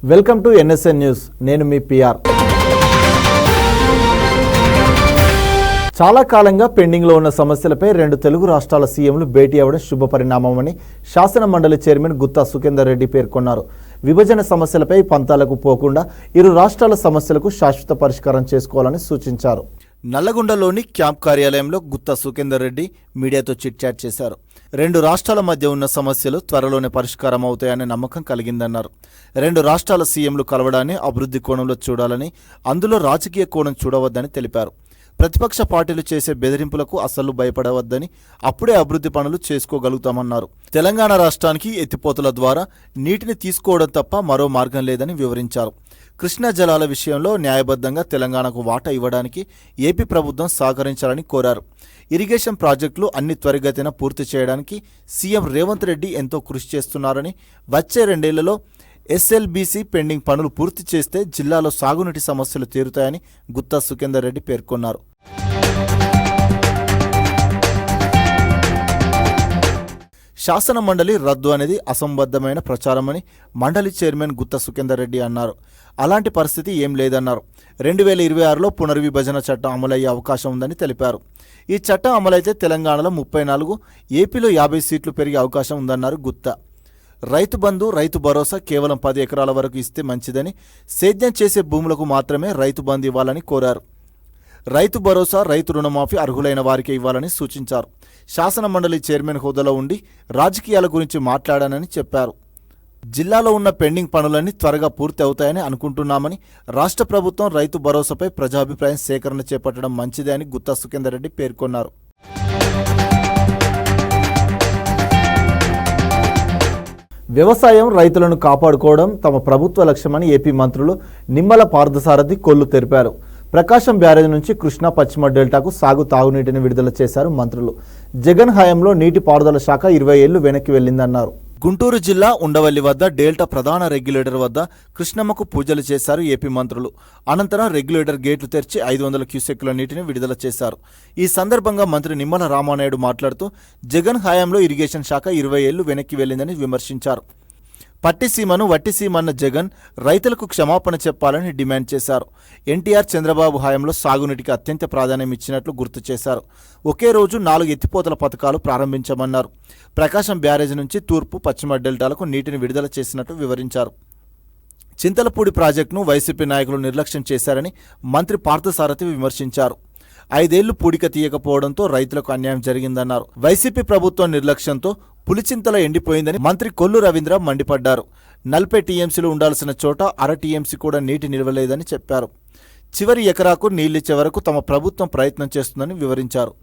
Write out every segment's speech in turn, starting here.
Welcome to NSN news. నేను మీ PR. చాలా కాలంగా పెండింగ్లో ఉన్న సమస్యలపై రెండు తెలుగు రాష్ట్రాల సీఎంలు భేటీ అవ్వడం శుభపరిణామమని శాసన మండలి చైర్మన్ గుత్తా సుఖేందర్ రెడ్డి పేర్కొన్నారు. విభజన సమస్యలపై పంతాలకు పోకుండా ఇరు రాష్ట్రాల సమస్యలకు శాశ్వత పరిష్కారం చేసుకోవాలని సూచించారు. నల్లగొండలోని క్యాంప్ కార్యాలయంలో గుత్తా సుఖేందర్ రెడ్డి మీడియాతో చిట్చాట్ చేశారు. రెండు రాష్ట్రాల మధ్య ఉన్న సమస్యలు త్వరలోనే పరిష్కారం అవుతాయనే నమ్మకం కలిగిందన్నారు. రెండు రాష్ట్రాల సీఎంలు కలవడాన్ని అభివృద్ధి కోణంలో చూడాలని, అందులో రాజకీయ కోణం చూడవద్దని తెలిపారు. ప్రతిపక్ష పార్టీలు చేసే బెదిరింపులకు అసలు భయపడవద్దని, అప్పుడే అభివృద్ధి పనులు చేసుకోగలుగుతామన్నారు. తెలంగాణ రాష్ట్రానికి ఎత్తిపోతల ద్వారా నీటిని తీసుకోవడం తప్ప మరో మార్గం లేదని వివరించారు. కృష్ణా జలాల విషయంలో న్యాయబద్ధంగా తెలంగాణకు వాటా ఇవ్వడానికి ఏపీ ప్రభుత్వం సహకరించాలని కోరారు. ఇరిగేషన్ ప్రాజెక్టులు అన్ని త్వరితగతిన పూర్తి చేయడానికి సీఎం రేవంత్ రెడ్డి ఎంతో కృషి చేస్తున్నారని, వచ్చే 2 ఏళ్లలో ఎస్ఎల్బీసీ పెండింగ్ పనులు పూర్తి చేస్తే జిల్లాలో సాగునీటి సమస్యలు తీరుతాయని గుత్తా సుఖేందర్ రెడ్డి పేర్కొన్నారు. శాసన మండలి రద్దు అనేది అసంబద్ధమైన ప్రచారమని మండలి చైర్మన్ గుత్తా సుఖేందర్ రెడ్డి అన్నారు. అలాంటి పరిస్థితి ఏం లేదన్నారు. 2026లో పునర్విభజన చట్టం అమలయ్యే అవకాశం ఉందని తెలిపారు. ఈ చట్టం అమలైతే తెలంగాణలో 34, ఏపీలో 50 సీట్లు పెరిగే అవకాశం ఉందన్నారు గుత్తా. రైతు బంధు, రైతు భరోసా కేవలం 10 ఎకరాల వరకు ఇస్తే మంచిదని, సేద్యం చేసే భూములకు మాత్రమే రైతు బంధు ఇవ్వాలని కోరారు. రైతు భరోసా, రైతు రుణమాఫీ అర్హులైన వారికే ఇవ్వాలని సూచించారు. శాసన మండలి చైర్మన్ హోదాలో ఉండి రాజకీయాల గురించి మాట్లాడానని చెప్పారు. జిల్లాలో ఉన్న పెండింగ్ పనులన్నీ త్వరగా పూర్తి అవుతాయని అనుకుంటున్నామని, రాష్ట్ర ప్రభుత్వం రైతు భరోసాపై ప్రజాభిప్రాయం సేకరణ చేపట్టడం మంచిదే అని గుత్తా సుఖేందర్ రెడ్డి పేర్కొన్నారు. వ్యవసాయం, రైతులను కాపాడుకోవడం తమ ప్రభుత్వ లక్ష్యమని ఏపీ మంత్రులు నిమ్మల పార్థసారథి కొల్లు తెలిపారు. ప్రకాశం బ్యారేజ్ నుంచి కృష్ణా పశ్చిమ డెల్టాకు తాగునీటిని విడుదల చేశారు మంత్రులు. జగన్ హయాంలో నీటి పారుదల శాఖ 20 ఏళ్లు వెనక్కి వెళ్లిందన్నారు. గుంటూరు జిల్లా ఉండవల్లి వద్ద డెల్టా ప్రధాన రెగ్యులేటర్ వద్ద కృష్ణమ్మకు పూజలు చేశారు ఏపీ మంత్రులు. అనంతరం రెగ్యులేటర్ గేట్లు తెరిచి 500 క్యూసెక్కుల నీటిని విడుదల చేశారు. ఈ సందర్భంగా మంత్రి నిమ్మల రామానాయుడు మాట్లాడుతూ జగన్ హయాంలో ఇరిగేషన్ శాఖ 20 ఏళ్లు వెనక్కి వెళ్లిందని విమర్శించారు. పట్టిసీమను వట్టిసీమన్న జగన్ రైతులకు క్షమాపణ చెప్పాలని డిమాండ్ చేశారు. ఎన్టీఆర్, చంద్రబాబు హయాంలో సాగునీటికి అత్యంత ప్రాధాన్యం ఇచ్చినట్లు గుర్తు చేశారు. ఒకే రోజు 4 ఎత్తిపోతల పథకాలు ప్రారంభించామన్నారు. ప్రకాశం బ్యారేజ్ నుంచి తూర్పు, పశ్చిమ డెల్టాలకు నీటిని విడుదల చేసినట్టు వివరించారు. చింతలపూడి ప్రాజెక్టును వైసీపీ నాయకులు నిర్లక్ష్యం చేశారని మంత్రి పార్థసారథి విమర్శించారు. 5 ఏళ్లు పూడిక తీయకపోవడంతో రైతులకు అన్యాయం జరిగిందన్నారు. వైసీపీ ప్రభుత్వం నిర్లక్ష్యంతో పులిచింతల ఎండిపోయిందని మంత్రి కొల్లు రవీంద్ర మండిపడ్డారు. 40 టీఎంసీలు ఉండాల్సిన చోట 1/2 టీఎంసీ కూడా నీటి నిల్వలేదని చెప్పారు. చివరి ఎకరాకు నీళ్లిచ్చే వరకు తమ ప్రభుత్వం ప్రయత్నం చేస్తుందని వివరించారు.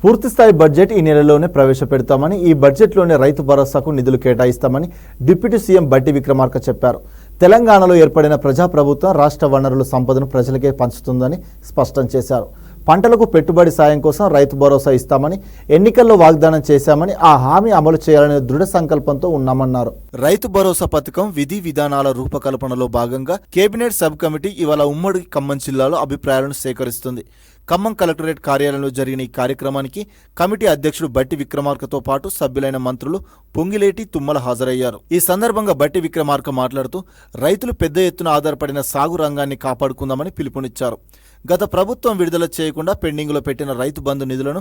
పూర్తిస్థాయి బడ్జెట్ ఈ నెలలోనే ప్రవేశపెడతామని, ఈ బడ్జెట్లోనే రైతు భరోసాకు నిధులు కేటాయిస్తామని డిప్యూటీ సీఎం బట్టి విక్రమార్క చెప్పారు. తెలంగాణలో ఏర్పడిన ప్రజాప్రభుత్వం రాష్ట్ర వనరుల సంపదను ప్రజలకే పంచుతుందని స్పష్టం చేశారు. పంటలకు పెట్టుబడి సాయం కోసం రైతు భరోసా ఇస్తామని ఎన్నికల్లో వాగ్దానం చేశామని, ఆ హామీ అమలు చేయాలనే దృఢ సంకల్పంతో ఉన్నామన్నారు. రైతు భరోసా పథకం విధి విధానాల రూపకల్పనలో భాగంగా కేబినెట్ సబ్ కమిటీ ఇవాళ ఉమ్మడి ఖమ్మం జిల్లాలో అభిప్రాయాలను సేకరిస్తుంది. ఖమ్మం కలెక్టరేట్ కార్యాలయంలో జరిగిన ఈ కార్యక్రమానికి కమిటీ అధ్యక్షుడు బట్టి విక్రమార్కతో పాటు సభ్యులైన మంత్రులు పొంగిలేటి, తుమ్మల హాజరయ్యారు. ఈ సందర్భంగా బట్టి విక్రమార్క మాట్లాడుతూ రైతులు పెద్ద ఎత్తున ఆధారపడిన సాగు రంగాన్ని కాపాడుకుందామని పిలుపునిచ్చారు. గత ప్రభుత్వం విడుదల చేయకుండా పెండింగ్లో పెట్టిన రైతు బంధు నిధులను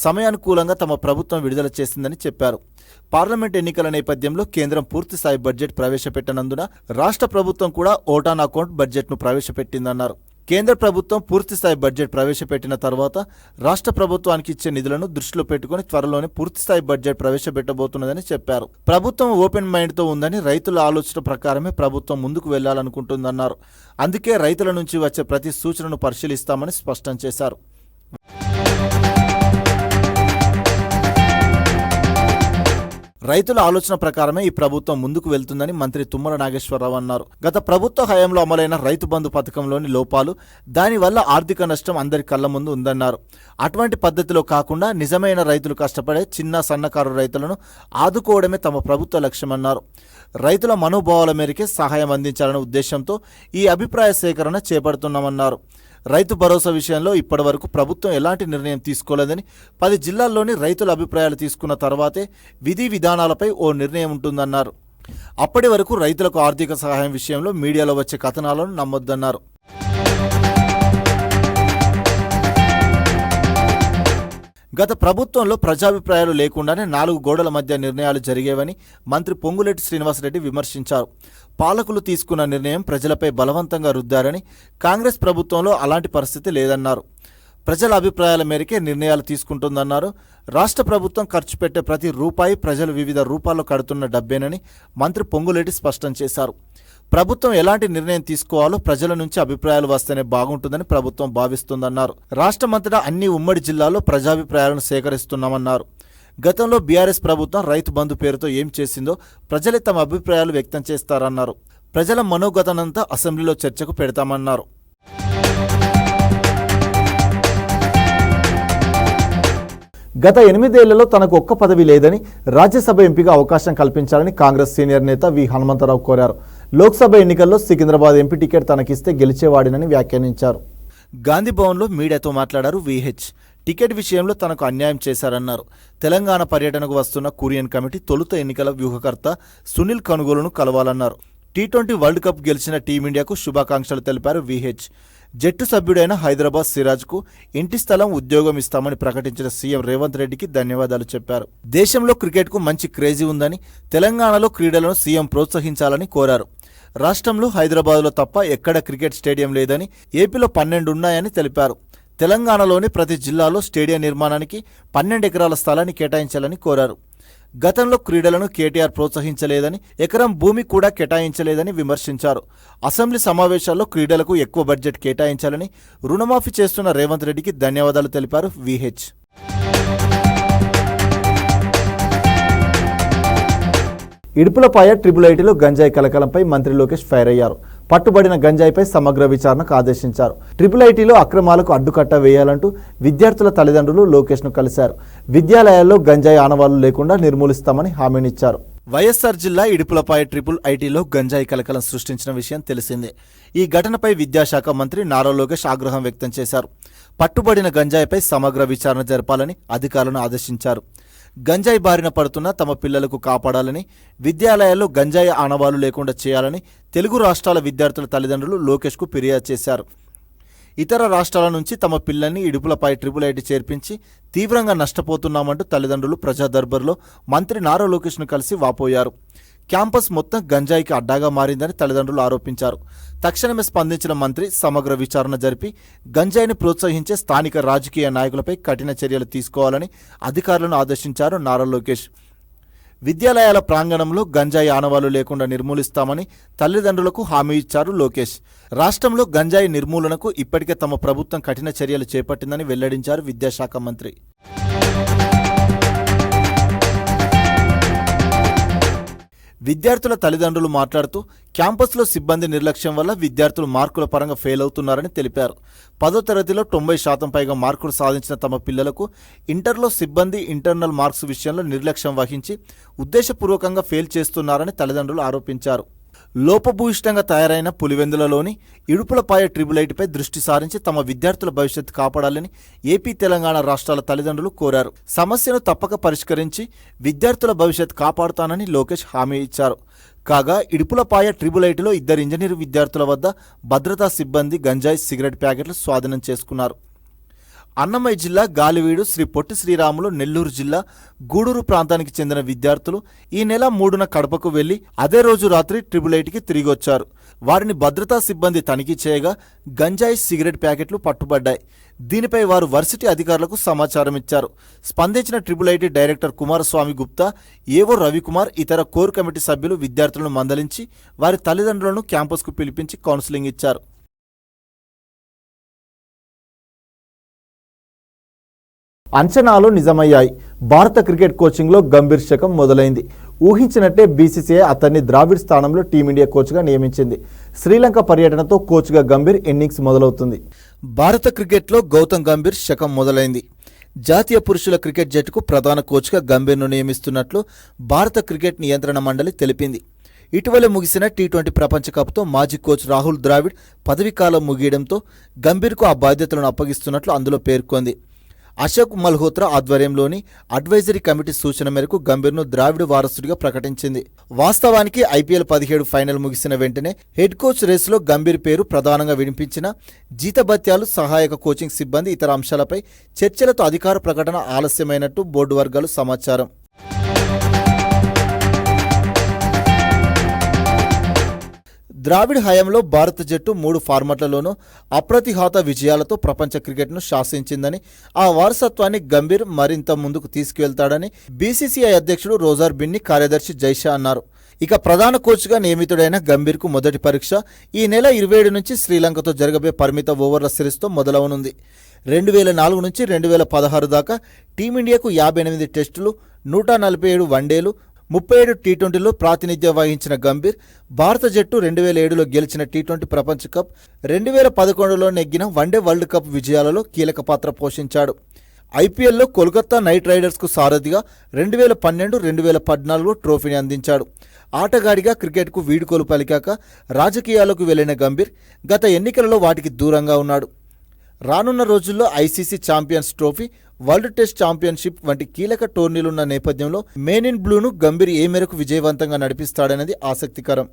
సమయానుకూలంగా తమ ప్రభుత్వం విడుదల చేసిందని చెప్పారు. పార్లమెంట్ ఎన్నికల నేపథ్యంలో కేంద్రం పూర్తిస్థాయి బడ్జెట్ ప్రవేశపెట్టనందున రాష్ట్ర ప్రభుత్వం కూడా ఓటాన్ అకౌంట్ బడ్జెట్ను ప్రవేశపెట్టిందన్నారు. కేంద్ర ప్రభుత్వం పూర్తిస్థాయి బడ్జెట్ ప్రవేశపెట్టిన తర్వాత రాష్ట్ర ప్రభుత్వానికి ఇచ్చే నిధులను దృష్టిలో పెట్టుకుని త్వరలోనే పూర్తిస్థాయి బడ్జెట్ ప్రవేశపెట్టబోతున్నదని చెప్పారు. ప్రభుత్వం ఓపెన్ మైండ్తో ఉందని, రైతుల ఆలోచన ప్రకారమే ప్రభుత్వం ముందుకు వెళ్లాలనుకుంటుందన్నారు. అందుకే రైతుల నుంచి వచ్చే ప్రతి సూచనను పరిశీలిస్తామని స్పష్టం చేశారు. రైతుల ఆలోచన ప్రకారమే ఈ ప్రభుత్వం ముందుకు వెళ్తుందని మంత్రి తుమ్మల నాగేశ్వరరావు అన్నారు. గత ప్రభుత్వ హయాంలో అమలైన రైతు బంధు పథకంలోని లోపాలు, దానివల్ల ఆర్థిక నష్టం అందరి కళ్ల ముందు ఉందన్నారు. అటువంటి పద్ధతిలో కాకుండా నిజమైన రైతులు కష్టపడే చిన్న సన్నకారు రైతులను ఆదుకోవడమే తమ ప్రభుత్వ లక్ష్యమన్నారు. రైతుల మనోభావాల మేరకే సహాయం అందించాలనే ఉద్దేశంతో ఈ అభిప్రాయ సేకరణ చేపడుతున్నామన్నారు. రైతు భరోసా విషయంలో ఇప్పటివరకు ప్రభుత్వం ఎలాంటి నిర్ణయం తీసుకోలేదని 10 జిల్లాల్లోని రైతుల అభిప్రాయాలు తీసుకున్న తర్వాతే విధి విధానాలపై ఓ నిర్ణయం ఉంటుందన్నారు. అప్పటి వరకు రైతులకు ఆర్థిక సహాయం విషయంలో మీడియాలో వచ్చే కథనాలను నమ్మొద్దన్నారు. గత ప్రభుత్వంలో ప్రజాభిప్రాయాలు లేకుండానే 4 గోడల మధ్య నిర్ణయాలు జరిగేవని మంత్రి పొంగులేటి శ్రీనివాసరెడ్డి విమర్శించారు. పాలకులు తీసుకున్న నిర్ణయం ప్రజలపై బలవంతంగా రుద్దారని, కాంగ్రెస్ ప్రభుత్వంలో అలాంటి పరిస్థితి లేదన్నారు. ప్రజల అభిప్రాయాల మేరకే నిర్ణయాలు తీసుకుంటుందన్నారు. రాష్ట్ర ప్రభుత్వం ఖర్చు పెట్టే ప్రతి రూపాయి ప్రజలు వివిధ రూపాల్లో కడుతున్న డబ్బేనని మంత్రి పొంగులేటి స్పష్టం చేశారు. ప్రభుత్వం ఎలాంటి నిర్ణయం తీసుకోవాలో ప్రజల నుంచి అభిప్రాయాలు వస్తేనే బాగుంటుందని ప్రభుత్వం భావిస్తుందన్నారు. రాష్ట్రమంతటా అన్ని ఉమ్మడి జిల్లాల్లో ప్రజాభిప్రాయాలను సేకరిస్తున్నామన్నారు. గతంలో బీఆర్ఎస్ ప్రభుత్వం రైతు బంధు పేరుతో ఏం చేసిందో ప్రజలే తమ అభిప్రాయాలు వ్యక్తం చేస్తారన్నారు. ప్రజల మనోగతనంతా అసెంబ్లీలో చర్చకు పెడతామన్నారు. గత 8 ఏళ్లలో తనకు ఒక్క పదవి లేదని, రాజ్యసభ ఎంపీగా అవకాశం కల్పించాలని కాంగ్రెస్ సీనియర్ నేత వి హనుమంతరావు కోరారు. లోక్సభ ఎన్నికల్లో సికింద్రాబాద్ ఎంపీ టికెట్ తనకిస్తే గెలిచేవాడినని వ్యాఖ్యానించారు. గాంధీభవన్లో మీడియాతో మాట్లాడారు విహెచ్. టికెట్ విషయంలో తనకు అన్యాయం చేశారన్నారు. తెలంగాణ పర్యటనకు వస్తున్న కురియన్ కమిటీ తొలుత ఎన్నికల వ్యూహకర్త సునీల్ కనుగోలును కలవాలన్నారు. T20 వరల్డ్ కప్ గెలిచిన టీమిండియాకు శుభాకాంక్షలు తెలిపారు విహెచ్. జట్టు సభ్యుడైన హైదరాబాద్ సిరాజ్కు ఇంటి స్థలం, ఉద్యోగం ఇస్తామని ప్రకటించిన సీఎం రేవంత్ రెడ్డికి ధన్యవాదాలు చెప్పారు. దేశంలో క్రికెట్కు మంచి క్రేజీ ఉందని, తెలంగాణలో క్రీడలను సీఎం ప్రోత్సహించాలని కోరారు. రాష్ట్రంలో హైదరాబాద్లో తప్ప ఎక్కడ క్రికెట్ స్టేడియం లేదని, ఏపీలో 12 ఉన్నాయని తెలిపారు. తెలంగాణలోని ప్రతి జిల్లాలో స్టేడియం నిర్మాణానికి 12 ఎకరాల స్థలాన్ని కేటాయించాలని కోరారు. గతంలో క్రీడలను కేటీఆర్ ప్రోత్సహించలేదని, ఎకరం భూమి కూడా కేటాయించలేదని విమర్శించారు. అసెంబ్లీ సమావేశాల్లో క్రీడలకు ఎక్కువ బడ్జెట్ కేటాయించాలని, రుణమాఫీ చేస్తున్న రేవంత్ రెడ్డికి ధన్యవాదాలు తెలిపారు విహెచ్. ఇడుపులపాయ ట్రిపుల్-ఐటీలో గంజాయి కలకలంపై మంత్రి లోకేష్ ఫైర్ అయ్యారు. పట్టుబడిన గంజాయిపై సమగ్ర విచారణకు ఆదేశించారు. ట్రిపుల్-ఐటీలో అక్రమాలకు అడ్డుకట్ట వేయాలంటూ విద్యార్థుల తల్లిదండ్రులు లోకేష్ను కలిశారు. విద్యాలయాల్లో గంజాయి ఆనవాళ్లు లేకుండా నిర్మూలిస్తామని హామీనిచ్చారు. వైఎస్ఆర్ జిల్లా ఇడుపులపాయ ట్రిపుల్-ఐటీలో గంజాయి కలకలం సృష్టించిన విషయం తెలిసిందే. ఈ ఘటనపై విద్యాశాఖ మంత్రి నారా లోకేష్ ఆగ్రహం వ్యక్తం చేశారు. పట్టుబడిన గంజాయిపై సమగ్ర విచారణ జరపాలని అధికారులను ఆదేశించారు. గంజాయి బారిన పడుతున్న తమ పిల్లలకు కాపాడాలని, విద్యాలయాల్లో గంజాయి ఆనవాళ్లు లేకుండా చేయాలని తెలుగు రాష్ట్రాల విద్యార్థుల తల్లిదండ్రులు లోకేష్కు ఫిర్యాదు చేశారు. ఇతర రాష్ట్రాల నుంచి తమ పిల్లల్ని ఇడుపులపై ట్రిపుల్-ఐటీ చేర్పించి తీవ్రంగా నష్టపోతున్నామంటూ తల్లిదండ్రులు ప్రజా దర్బార్లో మంత్రి నారా లోకేష్ను కలిసి వాపోయారు. క్యాంపస్ మొత్తం గంజాయికి అడ్డాగా మారిందని తల్లిదండ్రులు ఆరోపించారు. తక్షణమే స్పందించిన మంత్రి సమగ్ర విచారణ జరిపి గంజాయిని ప్రోత్సహించే స్థానిక రాజకీయ నాయకులపై కఠిన చర్యలు తీసుకోవాలని అధికారులను ఆదేశించారు నారా లోకేష్. విద్యాలయాల ప్రాంగణంలో గంజాయి ఆనవాళ్లు లేకుండా నిర్మూలిస్తామని తల్లిదండ్రులకు హామీ ఇచ్చారు లోకేష్. రాష్ట్రంలో గంజాయి నిర్మూలనకు ఇప్పటికే తమ ప్రభుత్వం కఠిన చర్యలు చేపట్టిందని వెల్లడించారు విద్యాశాఖ మంత్రి. విద్యార్థుల తల్లిదండ్రులు మాట్లాడుతూ క్యాంపస్లో సిబ్బంది నిర్లక్ష్యం వల్ల విద్యార్థులు మార్కుల పరంగా ఫెయిల్ అవుతున్నారని తెలిపారు. 10వ తరగతిలో 90% పైగా మార్కులు సాధించిన తమ పిల్లలకు ఇంటర్లో సిబ్బంది ఇంటర్నల్ మార్క్స్ విషయంలో నిర్లక్ష్యం వహించి ఉద్దేశపూర్వకంగా ఫెయిల్ చేస్తున్నారని తల్లిదండ్రులు ఆరోపించారు. లోపభూయిష్టంగా తయారైన పులివెందులలోని ఇడుపులపాయ ట్రిపుల్-ఐటీపై దృష్టి సారించి తమ విద్యార్థుల భవిష్యత్తు కాపాడాలని ఏపీ, తెలంగాణ రాష్ట్రాల తల్లిదండ్రులు కోరారు. సమస్యను తప్పక పరిష్కరించి విద్యార్థుల భవిష్యత్తు కాపాడుతానని లోకేష్ హామీ ఇచ్చారు. కాగా ఇడుపులపాయ ట్రిపుల్-ఐటీలో 2 ఇంజనీరు విద్యార్థుల వద్ద భద్రతా సిబ్బంది గంజాయి, సిగరెట్ ప్యాకెట్లు స్వాధీనం చేసుకున్నారు. అన్నమయ్య జిల్లా గాలివీడు శ్రీ పొట్టి శ్రీరాములు, నెల్లూరు జిల్లా గూడూరు ప్రాంతానికి చెందిన విద్యార్థులు ఈ నెల 3న కడపకు వెళ్లి అదే రోజు రాత్రి ట్రిపుల్-ఐటీకి తిరిగి వచ్చారు. వారిని భద్రతా సిబ్బంది తనిఖీ చేయగా గంజాయి, సిగరెట్ ప్యాకెట్లు పట్టుబడ్డాయి. దీనిపై వారు వర్సిటీ అధికారులకు సమాచారం ఇచ్చారు. స్పందించిన ట్రిపుల్-ఐటీ డైరెక్టర్ కుమారస్వామి గుప్తా, ఏవో రవికుమార్, ఇతర కోర్ కమిటీ సభ్యులు విద్యార్థులను మందలించి వారి తల్లిదండ్రులను క్యాంపస్కు పిలిపించి కౌన్సిలింగ్ ఇచ్చారు. అంచనాలు నిజమయ్యాయి. భారత క్రికెట్ కోచింగ్లో గంభీర్ శకం మొదలైంది. ఊహించినట్టే బీసీసీఐ అతన్ని ద్రావిడ్ స్థానంలో టీమిండియా కోచ్గా నియమించింది. శ్రీలంక పర్యటనతో కోచ్గా గంభీర్ ఇన్నింగ్స్ మొదలవుతుంది. భారత క్రికెట్లో గౌతమ్ గంభీర్ శకం మొదలైంది. జాతీయ పురుషుల క్రికెట్ జట్టుకు ప్రధాన కోచ్గా గంభీర్ను నియమిస్తున్నట్లు భారత క్రికెట్ నియంత్రణ మండలి తెలిపింది. ఇటీవల ముగిసిన టీ20 ప్రపంచ కప్తో మాజీ కోచ్ రాహుల్ ద్రావిడ్ పదవీకాలం ముగియడంతో గంభీర్కు ఆ బాధ్యతలను అప్పగిస్తున్నట్లు అందులో పేర్కొంది. అశోక్ మల్హోత్రా ఆధ్వర్యంలోని అడ్వైజరీ కమిటీ సూచన మేరకు గంభీర్ను ద్రావిడ్ వారసుడిగా ప్రకటించింది. వాస్తవానికి IPL 17 ఫైనల్ ముగిసిన వెంటనే హెడ్ కోచ్ రేసులో గంభీర్ పేరు ప్రధానంగా వినిపించిన జీతభత్యాలు, సహాయక కోచింగ్ సిబ్బంది, ఇతర అంశాలపై చర్చలతో అధికార ప్రకటన ఆలస్యమైనట్టు బోర్డు వర్గాలు సమాచారం. ద్రావిడ్ హయాంలో భారత జట్టు 3 ఫార్మాట్లలోనూ అప్రతిహత విజయాలతో ప్రపంచ క్రికెట్ను శాసించిందని, ఆ వారసత్వాన్ని గంభీర్ మరింత ముందుకు తీసుకువెళ్తాడని BCCI అధ్యక్షుడు రోజర్ బిన్ని, కార్యదర్శి జైషా అన్నారు. ఇక ప్రధాన కోచ్గా నియమితుడైన గంభీర్కు మొదటి పరీక్ష ఈ నెల 27 నుంచి శ్రీలంకతో జరగబోయే పరిమిత ఓవర్ల సిరీస్తో మొదలవనుంది. 2004 నుంచి 2016 దాకా టీమిండియాకు 58 టెస్టులు, 147 వన్డేలు, 37 టీ20లో ప్రాతినిధ్యం వహించిన గంభీర్ భారత జట్టు 2007లో గెలిచిన టీ20 ప్రపంచ కప్, 2011లో నెగ్గిన వన్డే వరల్డ్ కప్ విజయాలలో కీలక పాత్ర పోషించాడు. IPLలో కోల్కతా నైట్ రైడర్స్కు సారథిగా 2012, 2014లో ట్రోఫీని అందించాడు. ఆటగాడిగా క్రికెట్కు వీడుకోలు పలికాక రాజకీయాలకు వెళ్లిన గంభీర్ గత ఎన్నికలలో వాటికి దూరంగా ఉన్నాడు. రానున్న రోజుల్లో ICC champions trophy, world test championship వంటి కీలక టోర్నీలున్న నేపథ్యంలో మెయిన్ ఇన్ బ్లూను గంభీర్ ఏ మేరకు విజయవంతంగా నడిపిస్తాడనేది ఆసక్తికరం.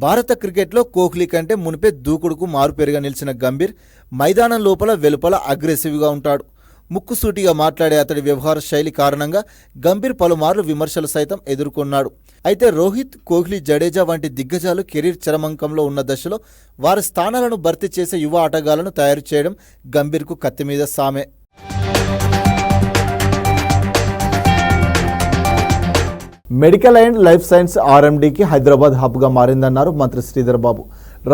భారత క్రికెట్లో కోహ్లీ కంటే మునిపే దూకుడుకు మారుపేరుగా నిలిచిన గంభీర్ మైదానం లోపల వెలుపల అగ్రెసివ్గా ఉంటాడు. ముక్కుసూటిగా మాట్లాడే అతడి వ్యవహార శైలి కారణంగా గంభీర్ పలుమార్లు విమర్శలు సైతం ఎదుర్కొన్నాడు. అయితే రోహిత్, కోహ్లీ, జడేజా వంటి దిగ్గజాలు కెరీర్ చరమాంకంలో ఉన్న దశలో వారి స్థానాలను భర్తీ చేసే యువ ఆటగాళ్లను తయారు చేయడం గంభీర్కు కత్తిమీద సామే. మెడికల్ అండ్ లైఫ్ సైన్స్ RMDకి హైదరాబాద్ హబ్గా మారిందన్నారు మంత్రి శ్రీధర్ బాబు.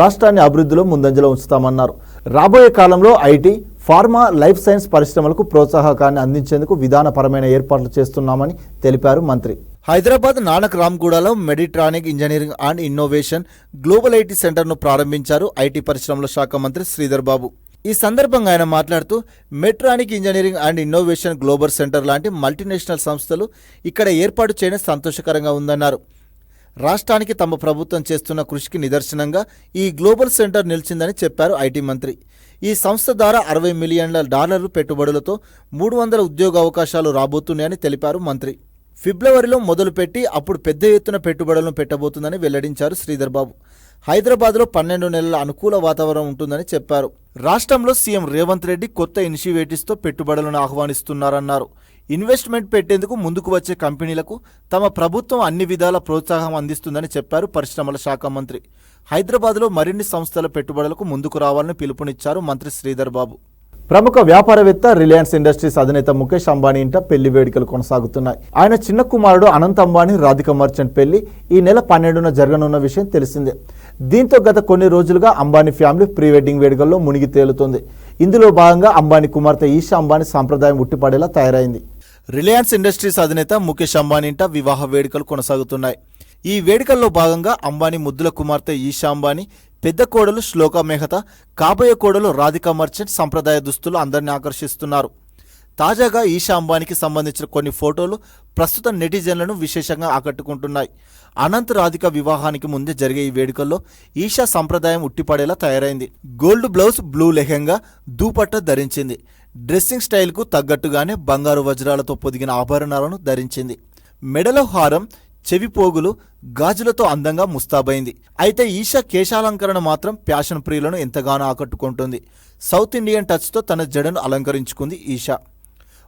రాష్ట్రాన్ని అభివృద్ధిలో ముందంజలో ఉంచుతామన్నారు. రాబోయే కాలంలో IT, ఫార్మా, లైఫ్ సైన్స్ పరిశ్రమలకు ప్రోత్సాహకాన్ని అందించేందుకు విధానపరమైన ఏర్పాట్లు చేస్తున్నామని తెలిపారు మంత్రి. హైదరాబాద్ నానక్ రామ్గూడలో Medtronic engineering and innovation global IT సెంటర్ను ప్రారంభించారు IT పరిశ్రమల శాఖ మంత్రి శ్రీధర్ బాబు. ఈ సందర్భంగా ఆయన మాట్లాడుతూ Medtronic engineering and innovation global centre లాంటి మల్టీనేషనల్ సంస్థలు ఇక్కడ ఏర్పాటు చేయడం సంతోషకరంగా ఉందన్నారు. రాష్ట్రానికి తమ ప్రభుత్వం చేస్తున్న కృషికి నిదర్శనంగా ఈ గ్లోబల్ సెంటర్ నిలిచిందని చెప్పారు IT మంత్రి. ఈ సంస్థ ద్వారా $60 మిలియన్ల పెట్టుబడులతో 300 ఉద్యోగ అవకాశాలు రాబోతున్నాయని తెలిపారు మంత్రి. ఫిబ్రవరిలో మొదలుపెట్టి అప్పుడు పెద్ద ఎత్తున పెట్టుబడులను పెట్టబోతుందని వెల్లడించారు శ్రీధర్ బాబు. హైదరాబాద్లో 12 నెలల అనుకూల వాతావరణం ఉంటుందని చెప్పారు. రాష్ట్రంలో సీఎం రేవంత్ రెడ్డి కొత్త ఇనిషియేటివ్స్తో పెట్టుబడులను ఆహ్వానిస్తున్నారన్నారు. ఇన్వెస్ట్మెంట్ పెట్టేందుకు ముందుకు వచ్చే కంపెనీలకు తమ ప్రభుత్వం అన్ని విధాల ప్రోత్సాహం అందిస్తుందని చెప్పారు పరిశ్రమల శాఖ మంత్రి. హైదరాబాద్లో మరిన్ని సంస్థల పెట్టుబడులకు ముందుకు రావాలని పిలుపునిచ్చారు మంత్రి శ్రీధర్ బాబు. ప్రముఖ వ్యాపారవేత్త రిలయన్స్ ఇండస్ట్రీస్ అధినేత ముఖేష్ అంబానీ ఇంట పెళ్లి వేడుకలు కొనసాగుతున్నాయి. ఆయన చిన్న కుమారుడు అనంత్ అంబానీ రాధిక మర్చెంట్ పెళ్లి ఈ నెల 12న జరగనున్న విషయం తెలిసిందే. దీంతో గత కొన్ని రోజులుగా అంబానీ ఫ్యామిలీ ప్రీ వెడ్డింగ్ వేడుకల్లో మునిగి తేలుతుంది. ఇందులో భాగంగా అంబానీ కుమార్తె ఈషా అంబానీ సాంప్రదాయం ఉట్టిపడేలా తయారైంది. రిలయన్స్ ఇండస్ట్రీస్ అధినేత ముఖేష్ అంబానీ ఇంట వివాహ వేడుకలు కొనసాగుతున్నాయి. ఈ వేడుకల్లో భాగంగా అంబానీ ముద్దుల కుమార్తె ఈషా అంబానీ, పెద్ద కోడలు శ్లోకా మెహతా, కాబోయే కోడలు రాధికా మర్చెంట్ సంప్రదాయ దుస్తులు అందరినీ ఆకర్షిస్తున్నారు. తాజాగా ఈషా అంబానీకి సంబంధించిన కొన్ని ఫోటోలు ప్రస్తుతం నెటిజన్లను విశేషంగా ఆకట్టుకుంటున్నాయి. అనంత్ రాధిక వివాహానికి ముందే జరిగే ఈ వేడుకల్లో ఈషా సంప్రదాయం ఉట్టిపడేలా తయారైంది. Gold blouse, blue lehenga, dupatta ధరించింది. డ్రెస్సింగ్ స్టైల్కు తగ్గట్టుగానే బంగారు వజ్రాలతో పొదిగిన ఆభరణాలను ధరించింది. మెడలో హారం, చెవి పోగులు, గాజులతో అందంగా ముస్తాబైంది. అయితే ఈషా కేశాలంకరణ మాత్రం ఫ్యాషన్ ప్రియులను ఎంతగానో ఆకట్టుకుంటుంది. సౌత్ ఇండియన్ టచ్తో తన జడను అలంకరించుకుంది ఈషా.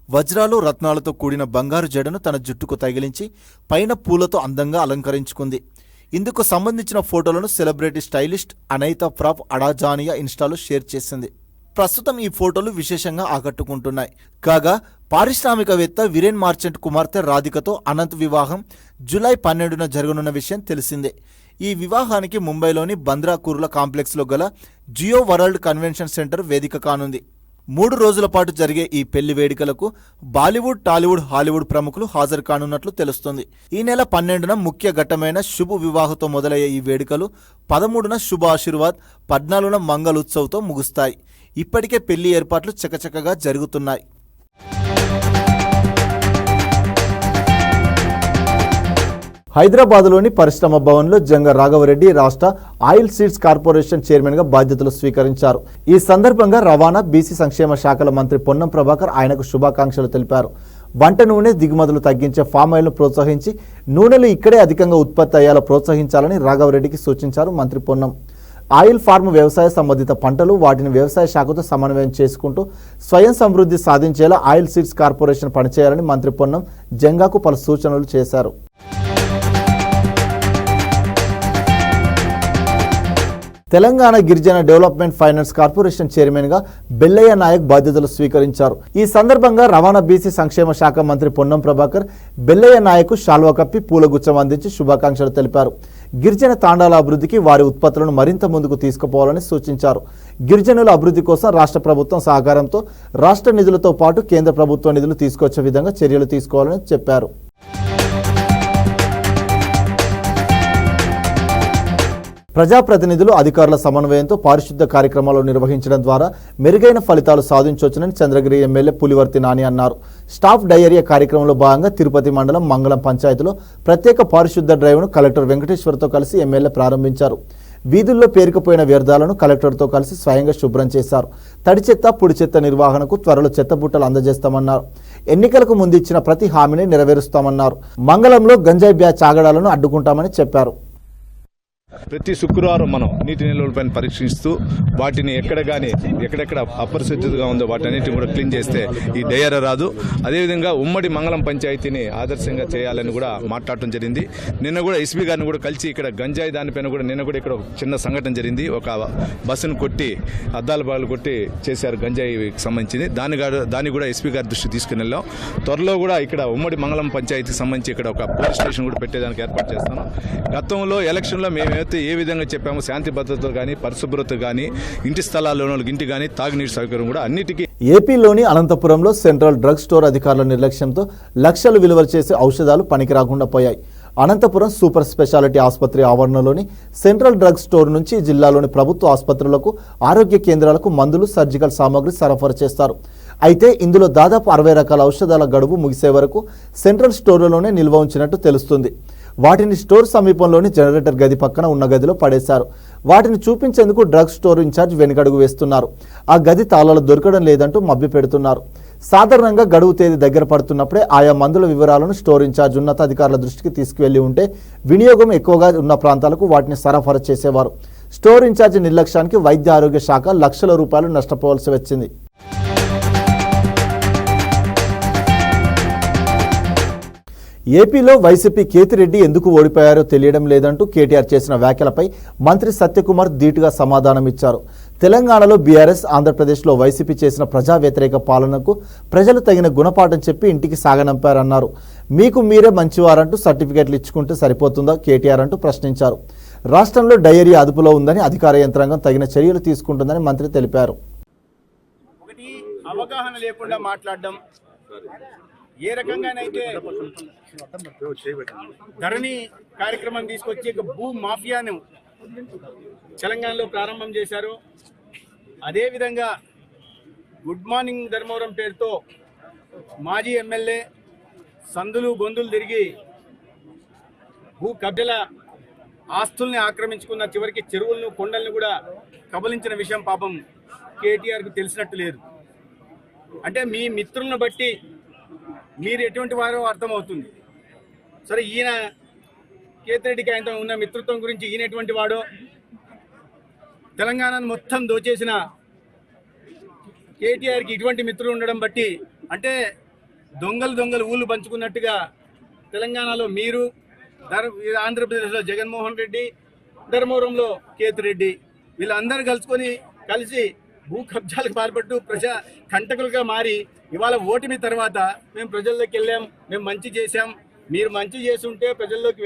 వజ్రాలు, రత్నాలతో కూడిన బంగారు జడను తన జుట్టుకు తగిలించి పైన పూలతో అందంగా అలంకరించుకుంది. ఇందుకు సంబంధించిన ఫోటోలను సెలబ్రిటీ స్టైలిస్ట్ అనైతా ఫ్రాఫ్ అడాజానియా ఇన్స్టాలో షేర్ చేసింది. ప్రస్తుతం ఈ ఫోటోలు విశేషంగా ఆకట్టుకుంటున్నాయి. కాగా పారిశ్రామికవేత్త వీరేన్ మార్చెంట్ కుమార్తె రాధికతో అనంత్ వివాహం జూలై 12న జరగనున్న విషయం తెలిసిందే. ఈ వివాహానికి ముంబైలోని బంద్రా కుర్లా కాంప్లెక్స్లో గల జియో వరల్డ్ కన్వెన్షన్ సెంటర్ వేదిక కానుంది. 3 రోజుల పాటు జరిగే ఈ పెళ్లి వేడుకలకు బాలీవుడ్, టాలీవుడ్, హాలీవుడ్ ప్రముఖులు హాజరు కానున్నట్లు తెలుస్తుంది. ఈ నెల 12న ముఖ్య ఘట్టమైన శుభ వివాహతో మొదలయ్యే ఈ వేడుకలు 13న శుభ ఆశీర్వాద్, 14న మంగళ ఉత్సవ్తో ముగుస్తాయి. ఇప్పటికే పెళ్లి ఏర్పాట్లు చకచకగా జరుగుతున్నాయి. హైదరాబాద్లోని పరిశ్రమ భవన్లో జంగ రాఘవరెడ్డి రాష్ట్ర ఆయిల్ సీడ్స్ కార్పొరేషన్ చైర్మన్గా బాధ్యతలు స్వీకరించారు. ఈ సందర్భంగా రవాణా బీసీ సంక్షేమ శాఖల మంత్రి పొన్నం ప్రభాకర్ ఆయనకు శుభాకాంక్షలు తెలిపారు. వంట నూనె దిగుమతులు తగ్గించే ఫామ్ ఆయిల్ను ప్రోత్సహించి నూనెలు ఇక్కడే అధికంగా ఉత్పత్తి అయ్యేలా ప్రోత్సహించాలని రాఘవరెడ్డికి సూచించారు మంత్రి పొన్నం. ఆయిల్ ఫార్మ్ వ్యవసాయ సంబంధిత పంటలు వాటిని వ్యవసాయ శాఖతో సమన్వయం చేసుకుంటూ స్వయం సమృద్ధి సాధించేలా ఆయిల్ సీడ్స్ కార్పొరేషన్ పనిచేయాలని మంత్రి పొన్నం జంగాకు పలు సూచనలు చేశారు. తెలంగాణ గిరిజన డెవలప్మెంట్ ఫైనాన్స్ కార్పొరేషన్ చైర్మన్గా బెల్లయ్య నాయక్ బాధ్యతలు స్వీకరించారు. ఈ సందర్భంగా రవాణా బీసీ సంక్షేమ శాఖ మంత్రి పొన్నం ప్రభాకర్ బెల్లయ్య నాయక్ శాల్వా కప్పి పూలగుచ్చం అందించి శుభాకాంక్షలు తెలిపారు. గిరిజన తాండాల అభివృద్ధికి వారి ఉత్పత్తులను మరింత ముందుకు తీసుకుపోవాలని సూచించారు. గిరిజనుల అభివృద్ధి కోసం రాష్ట్ర ప్రభుత్వం సహకారంతో రాష్ట్ర నిధులతో పాటు కేంద్ర ప్రభుత్వ నిధులు తీసుకొచ్చే విధంగా చర్యలు తీసుకోవాలని చెప్పారు. ప్రజాప్రతినిధులు అధికారుల సమన్వయంతో పారిశుద్ధ కార్యక్రమాలు నిర్వహించడం ద్వారా మెరుగైన ఫలితాలు సాధించవచ్చునని చంద్రగిరి ఎమ్మెల్యే పులివర్తి నాని అన్నారు. స్టాఫ్ డయేరియా కార్యక్రమంలో భాగంగా తిరుపతి మండలం మంగళం పంచాయతీలో ప్రత్యేక పారిశుద్ధ డ్రైవ్ను కలెక్టర్ వెంకటేశ్వర్తో కలిసి ఎమ్మెల్యే ప్రారంభించారు. వీధుల్లో పేరుకుపోయిన వ్యర్థాలను కలెక్టర్తో కలిసి స్వయంగా శుభ్రం చేశారు. తడి చెత్త పొడి చెత్త నిర్వహణకు త్వరలో చెత్తబుట్టలు అందజేస్తామన్నారు. ఎన్నికలకు ముందు ఇచ్చిన ప్రతి హామీని నెరవేరుస్తామన్నారు. మంగళంలో గంజాయి బ్యాచ్ ఆగడాలను అడ్డుకుంటామని చెప్పారు. ప్రతి శుక్రవారం మనం నీటి నిల్వలపైన పరీక్షిస్తూ వాటిని ఎక్కడెక్కడ అపరిశుద్ధిగా ఉందో వాటన్నిటిని కూడా క్లీన్ చేస్తే ఈ డయేరియా రాదు. అదేవిధంగా ఉమ్మడి మంగళం పంచాయతీని ఆదర్శంగా చేయాలని కూడా మాట్లాడటం జరిగింది. నిన్న కూడా ఎస్పీ గారిని కూడా కలిసి ఇక్కడ గంజాయి దానిపైన కూడా నిన్న కూడా ఇక్కడ ఒక చిన్న సంఘటన జరిగింది. ఒక బస్సును కొట్టి అద్దాల బాలు కొట్టి చేశారు గంజాయికి సంబంధించింది. దాన్ని కూడా ఎస్పీ గారి దృష్టి తీసుకుని వెళ్ళాం. త్వరలో కూడా ఇక్కడ ఉమ్మడి మంగళం పంచాయతీకి సంబంధించి ఇక్కడ ఒక పోలీస్ స్టేషన్ కూడా పెట్టేదానికి ఏర్పాటు చేస్తాను. గతంలో ఎలక్షన్లో మేమైతే ఏ విధంగా చెప్పాము శాంతి భద్రత కానీ పరిశుభ్రత కానీ ఇంటి స్థలాల్లో ఇంటి కానీ తాగునీటి సౌకర్యం కూడా అన్నిటికీ. ఏపీలోని అనంతపురంలో సెంట్రల్ డ్రగ్ స్టోర్ అధికారుల నిర్లక్ష్యంతో లక్షలు విలువ చేసే ఔషధాలు పనికిరాకుండా పోయాయి. అనంతపురం సూపర్ స్పెషాలిటీ ఆసుపత్రి ఆవరణలోని సెంట్రల్ డ్రగ్ స్టోర్ నుంచి జిల్లాలోని ప్రభుత్వ ఆసుపత్రులకు ఆరోగ్య కేంద్రాలకు మందులు సర్జికల్ సామాగ్రి సరఫరా చేస్తారు. అయితే ఇందులో దాదాపు 60 రకాల ఔషధాల గడువు ముగిసే వరకు సెంట్రల్ స్టోర్లోనే నిల్వ ఉంచినట్టు తెలుస్తుంది. వాటిని స్టోర్ సమీపంలోని జనరేటర్ గది పక్కన ఉన్న గదిలో పడేశారు. వాటిని చూపించేందుకు డ్రగ్ స్టోర్ ఇన్ఛార్జ్ వెనుకడుగు వేస్తున్నారు. ఆ గది తాళాలు దొరకడం లేదంటూ మభ్య పెడుతున్నారు. సాధారణంగా గడువు తేదీ దగ్గర పడుతున్నప్పుడే ఆయా మందుల వివరాలను స్టోర్ ఇన్ఛార్జ్ ఉన్నతాధికారుల దృష్టికి తీసుకువెళ్లి ఉంటే వినియోగం ఎక్కువగా ఉన్న ప్రాంతాలకు వాటిని సరఫరా చేసేవారు. స్టోర్ ఇన్ఛార్జ్ నిర్లక్ష్యానికి వైద్య ఆరోగ్య శాఖ లక్షల రూపాయలు నష్టపోవాల్సి వచ్చింది. ఏపీలో వైసీపీ కేతిరెడ్డి ఎందుకు ఓడిపోయారో తెలియడం లేదంటూ కేటీఆర్ చేసిన వ్యాఖ్యలపై మంత్రి సత్యకుమార్ ధీటుగా సమాధానమిచ్చారు. తెలంగాణలో బీఆర్ఎస్, ఆంధ్రప్రదేశ్లో వైసీపీ చేసిన ప్రజా వ్యతిరేక పాలనకు ప్రజలు తగిన గుణపాఠం చెప్పి ఇంటికి సాగనంపారన్నారు. మీకు మీరే మంచివారంటూ సర్టిఫికెట్లు ఇచ్చుకుంటే సరిపోతుందా కేటీఆర్ అంటూ ప్రశ్నించారు. రాష్ట్రంలో డయేరియా అదుపులో ఉందని అధికార యంత్రాంగం తగిన చర్యలు తీసుకుంటుందని మంత్రి తెలిపారు. అవగాహన లేకుండా మాట్లాడడం, ఏ రకంగానైతే ధరణి కార్యక్రమం తీసుకొచ్చి భూ మాఫియాను తెలంగాణలో ప్రారంభం చేశారు. అదేవిధంగా గుడ్ మార్నింగ్ ధర్మవరం పేరుతో మాజీ ఎమ్మెల్యే సందులు గొంతులు తిరిగి భూ కబ్జల ఆస్తుల్ని ఆక్రమించుకున్న, చివరికి చెరువులను కొండలను కూడా కబలించిన విషయం పాపం కేటీఆర్కు తెలిసినట్టు లేదు. అంటే మీ మిత్రులను బట్టి మీరు ఎటువంటి వారో అర్థమవుతుంది. సరే, ఈయన కేతిరెడ్డికి ఆయనతో ఉన్న మిత్రత్వం గురించి ఈయన ఎటువంటి వాడో, తెలంగాణను మొత్తం దోచేసిన కేటీఆర్కి ఇటువంటి మిత్రులు ఉండడం బట్టి, అంటే దొంగలు ఊళ్ళు పంచుకున్నట్టుగా తెలంగాణలో మీరు, ఆంధ్రప్రదేశ్లో జగన్మోహన్ రెడ్డి, ధర్మవరంలో కేతిరెడ్డి, వీళ్ళందరూ కలిసి భూ కబ్జాలకు పాల్పడుతూ ప్రజా కంటకులుగా మారి ఇవాళ ఓటమి తర్వాత మేము ప్రజల్లోకి వెళ్ళాం, మేము మంచి చేశాం, మీరు మంచి చేస్తుంటే ప్రజల్లోకి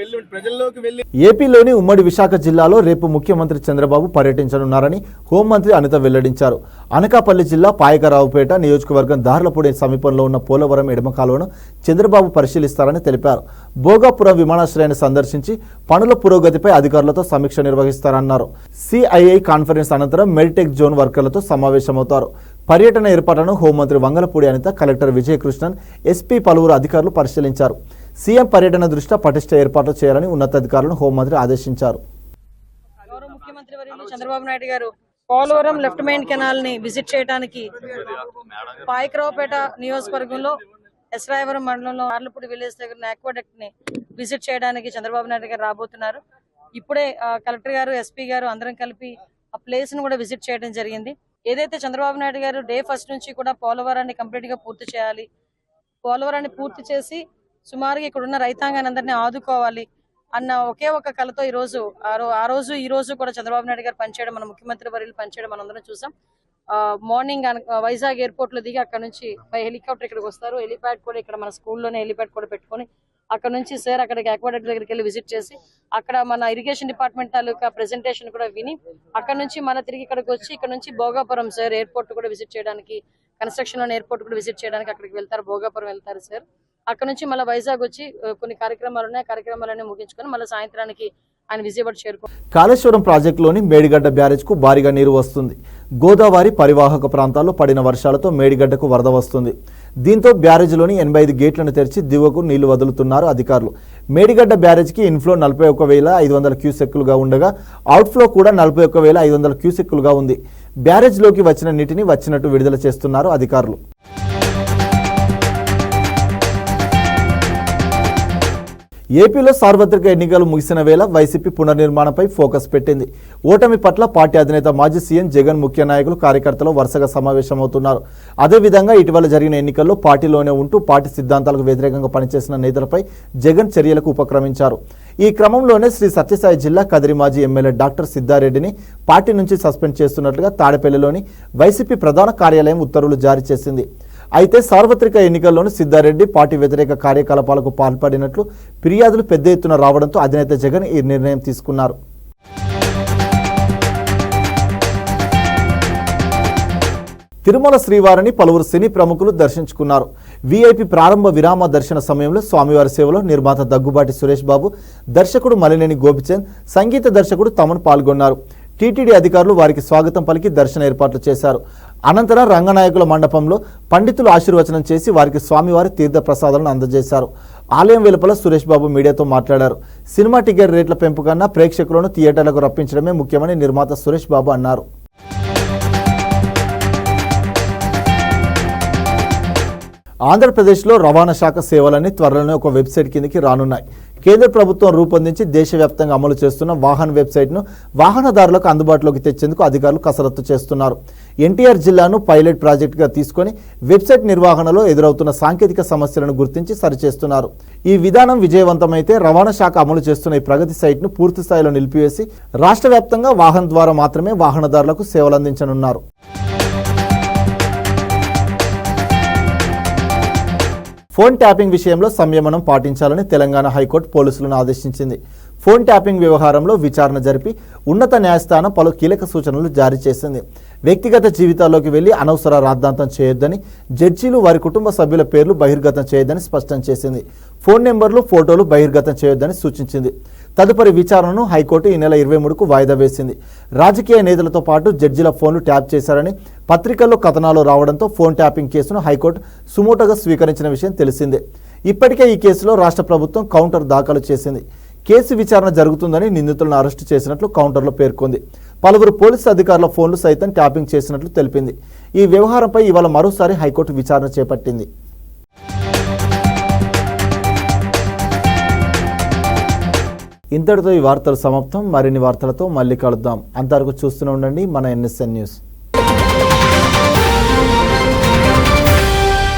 వెళ్ళి. ఏపీలోని ఉమ్మడి విశాఖ జిల్లాలో రేపు ముఖ్యమంత్రి చంద్రబాబు పర్యటించనున్నారని హోంమంత్రి అనిత వెల్లడించారు. అనకాపల్లి జిల్లా పాయకరావుపేట నియోజకవర్గం దార్లపూడి సమీపంలో ఉన్న పోలవరం ఎడమ కాలువను చంద్రబాబు పరిశీలిస్తారని తెలిపారు. భోగాపురం విమానాశ్రయాన్ని సందర్శించి పనుల పురోగతిపై అధికారులతో సమీక్ష నిర్వహిస్తారన్నారు. సిఐఐ కాన్ఫరెన్స్ అనంతరం మెడిటెక్ జోన్ వర్కర్లతో సమావేశమవుతారు. పర్యటన ఏర్పాట్లను హోంమంత్రి వంగలపూడి అనిత, కలెక్టర్ విజయకృష్ణన్, ఎస్పీ పలువురు అధికారులు పరిశీలించారు. సీఎం పర్యటన దృష్ట్యా పటిష్ట ఏర్పాట్లు చేయాలని ఉన్నతాధికారులను హోంమంత్రి ఆదేశించారు. గౌరవ ముఖ్యమంత్రి వర్యులు చంద్రబాబు నాయుడు గారు పోలవరం లెఫ్ట్ మెయిన్ కెనాల్ ని విజిట్ చేయడానికి పాయకరావుపేట నియోజకవర్గంలో ఎస్రాయవరం మండలంలో ఆర్లపూడి విలేజ్ దగ్గర ఆక్వాడక్ట్ ని విజిట్ చేయడానికి చంద్రబాబు నాయుడు గారు రాబోతున్నారు. ఇప్పుడే కలెక్టర్ గారు, ఎస్పీ గారు అందరం కలిపి ఆ ప్లేస్ ను కూడా విజిట్ చేయడం జరిగింది. ఏదైతే చంద్రబాబు నాయుడు గారు డే ఫస్ట్ నుంచి కూడా పోలవరాన్ని కంప్లీట్ గా పూర్తి చేయాలి, పోలవరాన్ని పూర్తి చేసి సుమారుగా ఇక్కడ ఉన్న రైతాంగాన్ని అందరినీ ఆదుకోవాలి అన్న ఒకే ఒక కళతో ఈ రోజు కూడా చంద్రబాబు నాయుడు గారు పనిచేయడం, మన ముఖ్యమంత్రి వర్యులు పనిచేయడం మనందరం చూసాం. మార్నింగ్ వైజాగ్ ఎయిర్పోర్ట్ లో దిగి అక్కడ నుంచి బై హెలికాప్టర్ ఇక్కడికి వస్తారు. హెలిప్యాడ్ కూడా ఇక్కడ మన స్కూల్లోనే హెలిప్యాడ్ కూడా పెట్టుకొని అక్కడ నుంచి సార్ అక్కడికి ఆక్వాడక్ట్ దగ్గరికి వెళ్ళి విజిట్ చేసి అక్కడ మన ఇరిగేషన్ డిపార్ట్మెంట్ తాలూకా ప్రెజెంటేషన్ కూడా విని అక్కడ నుంచి మన తిరిగి ఇక్కడికి వచ్చి ఇక్కడ నుంచి భోగాపురం సార్ ఎయిర్పోర్ట్ కూడా విజిట్ చేయడానికి, కన్స్ట్రక్షన్ లోని ఎయిర్పోర్ట్ కూడా విజిట్ చేయడానికి అక్కడికి వెళ్తారు, భోగాపురం వెళ్తారు సార్. అక్కడ నుంచి మళ్ళీ వైజాగ్ వచ్చి కొన్ని కార్యక్రమాలన్నీ ముగించుకొని మళ్ళీ సాయంత్రానికి ఆయన విజయవాడ చేరుకుంటారు. కాళేశ్వరం ప్రాజెక్టులోని మేడిగడ్డ బ్యారేజ్కు భారీగా నీరు వస్తుంది. గోదావరి పరివాహక ప్రాంతాల్లో పడిన వర్షాలతో మేడిగడ్డకు వరద వస్తుంది. దీంతో బ్యారేజ్లోని 85 గేట్లను తెరిచి దిగువకు నీళ్లు వదులుతున్నారు అధికారులు. మేడిగడ్డ బ్యారేజ్కి ఇన్ఫ్లో 41,500 క్యూసెక్కులుగా ఉండగా అవుట్ఫ్లో కూడా 41,500 క్యూసెక్కులుగా ఉంది. బ్యారేజ్లోకి వచ్చిన నీటిని వచ్చినట్టు విడుదల చేస్తున్నారు అధికారులు. ఏపీలో సార్వత్రిక ఎన్నికలు ముగిసిన వేళ వైసీపీ పునర్నిర్మాణంపై ఫోకస్ పెట్టింది. ఓటమి పట్ల పార్టీ అధినేత మాజీ సీఎం జగన్, ముఖ్య నాయకులు, కార్యకర్తలు వరుసగా సమావేశమవుతున్నారు. అదేవిధంగా ఇటీవల జరిగిన ఎన్నికల్లో పార్టీలోనే ఉంటూ పార్టీ సిద్ధాంతాలకు వ్యతిరేకంగా పనిచేసిన నేతలపై జగన్ చర్యలకు ఉపక్రమించారు. ఈ క్రమంలోనే శ్రీ సత్యసాయి జిల్లా కదిరి మాజీ ఎమ్మెల్యే డాక్టర్ సిద్ధారెడ్డిని పార్టీ నుంచి సస్పెండ్ చేస్తున్నట్లుగా తాడేపల్లిలోని వైసీపీ ప్రధాన కార్యాలయం ఉత్తర్వులు జారీ చేసింది. అయితే సార్వత్రిక ఎన్నికల్లోనూ సిద్ధారెడ్డి పార్టీ వ్యతిరేక కార్యకలాపాలకు పాల్పడినట్లు ఫిర్యాదులు పెద్ద ఎత్తున రావడంతో అధినేత జగన్ ఈ నిర్ణయం తీసుకున్నారు. తిరుమల శ్రీవారిని పలువురు సినీ ప్రముఖులు దర్శించుకున్నారు. వీఐపీ ప్రారంభ విరామ దర్శన సమయంలో స్వామివారి సేవలో నిర్మాత దగ్గుబాటి సురేష్ బాబు, దర్శకుడు మలినేని గోపిచంద్, సంగీత దర్శకుడు తమన్ పాల్గొన్నారు. టీటీడీ అధికారులు వారికి స్వాగతం పలికి దర్శన ఏర్పాట్లు చేశారు. అనంతరం రంగనాయకుల మండపంలో పండితులు ఆశీర్వచనం చేసి వారికి స్వామివారి తీర్థ ప్రసాదాలను అందజేశారు. ఆలయం వెలుపల సురేష్ బాబు మీడియాతో మాట్లాడారు. సినిమా టికెట్ రేట్ల పెంపు కన్నా ప్రేక్షకులను థియేటర్లకు రప్పించడమే ముఖ్యమని నిర్మాత సురేష్ బాబు అన్నారు. ఆంధ్రప్రదేశ్లో రవాణా శాఖ సేవలన్నీ త్వరలోనే ఒక వెబ్సైట్ కిందకి రానున్నాయి. కేంద్ర ప్రభుత్వం రూపొందించి దేశవ్యాప్తంగా అమలు చేస్తున్న వాహన్ వెబ్సైట్ను వాహనదారులకు అందుబాటులోకి తెచ్చేందుకు అధికారులు కసరత్తు చేస్తున్నారు. ఎన్టీఆర్ జిల్లాను పైలట్ ప్రాజెక్టుగా తీసుకొని వెబ్సైట్ నిర్వహణలో ఎదురవుతున్న సాంకేతిక సమస్యలను గుర్తించి సరిచేస్తున్నారు. ఈ విధానం విజయవంతమైతే రవాణా శాఖ అమలు చేస్తున్న ఈ ప్రగతి సైట్ను పూర్తి స్థాయిలో నిలిపివేసి రాష్ట్ర వ్యాప్తంగా వాహన్ ద్వారా మాత్రమే వాహనదారులకు సేవలందించనున్నారు. ఫోన్ ట్యాపింగ్ విషయంలో సంయమనం పాటించాలని తెలంగాణ హైకోర్టు పోలీసులను ఆదేశించింది. ఫోన్ ట్యాపింగ్ వ్యవహారంలో విచారణ జరిపి ఉన్నత న్యాయస్థానం పలు కీలక సూచనలు జారీ చేసింది. వ్యక్తిగత జీవితాల్లోకి వెళ్లి అనవసర రాద్ధాంతం చేయొద్దని, జడ్జీలు వారి కుటుంబ సభ్యుల పేర్లు బహిర్గతం చేయొద్దని స్పష్టం చేసింది. ఫోన్ నెంబర్లు, ఫోటోలు బహిర్గతం చేయొద్దని సూచించింది. తదుపరి విచారణను హైకోర్టు ఈ నెల 23కు వాయిదా వేసింది. రాజకీయ నేతలతో పాటు జడ్జీల ఫోన్లు ట్యాప్ చేశారని పత్రికల్లో కథనాలు రావడంతో ఫోన్ ట్యాపింగ్ కేసును హైకోర్టు సుమోటోగా స్వీకరించిన విషయం తెలిసిందే. ఇప్పటికే ఈ కేసులో రాష్ట్ర ప్రభుత్వం కౌంటర్ దాఖలు చేసింది. కేసు విచారణ జరుగుతుందని నిందితులను అరెస్టు చేసినట్లు కౌంటర్లో పేర్కొంది. పలువురు పోలీసు అధికారుల ఫోన్లు సైతం ట్యాపింగ్ చేసినట్లు తెలిపింది. ఈ వ్యవహారంపై ఇవాళ మరోసారి హైకోర్టు విచారణ చేపట్టింది. ఇంతటితో ఈ వార్తలు సమాప్తం. మరిన్ని వార్తలతో మళ్ళీ కలుద్దాం. అంతవరకు చూస్తూనే ఉండండి మన NSN న్యూస్.